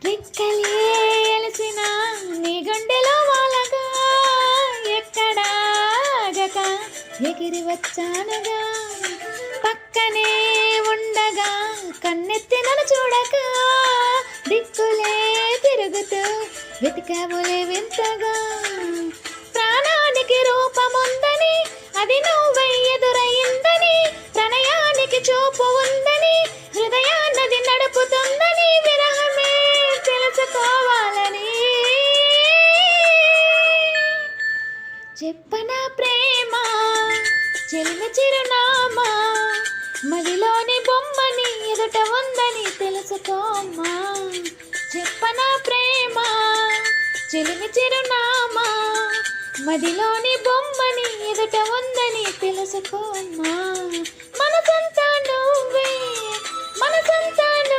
రెక్కలే ఎలసిన నీ గుండెలో వాలగా ఎక్కడాగక ఎగిరి వచ్చానుగా పక్కనే ఉండగా కన్నెత్తి నన్ను చూడక దిక్కులే తిరుగుతూ వెతికావులే వింతగా ప్రాణానికి రూపముందని అది నువ్వై ఎదురయ్యిందని ప్రణయానికి చూపు ఉందని హృదయాన్నది నడుపుతుందని విరహమే తెలుసుకోవాలని చెప్పనా ప్రేమ చెలిమి చిరునామా మదిలోని బొమ్మని ఎదుట ఉందని తెలుసుకోమ్మా చెప్పనా ప్రేమ చెలిమి చిరునామా మదిలోని బొమ్మని ఎదుట ఉందని తెలుసుకోమ్మా.